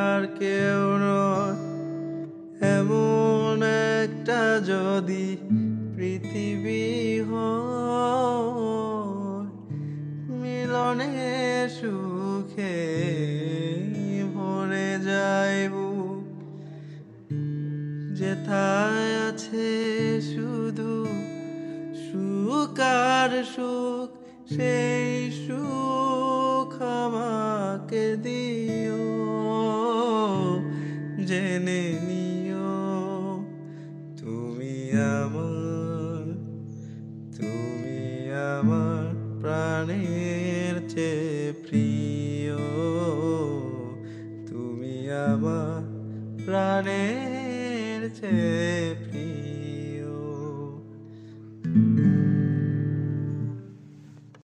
আর কেউ নয়। এমন একটা যদি পৃথিবী হয়, মিলনে সুখে ভরে যায় বুক। যেথায় আছে শুধু সুখ আর সুখ, সেই সুখ আমাকে দিও। জেনে নিও তুমি আমার, তুমি আমার প্রাণের চেয়ে প্রিয়। তুমি আমার প্রাণের চেয়ে প্রিয়।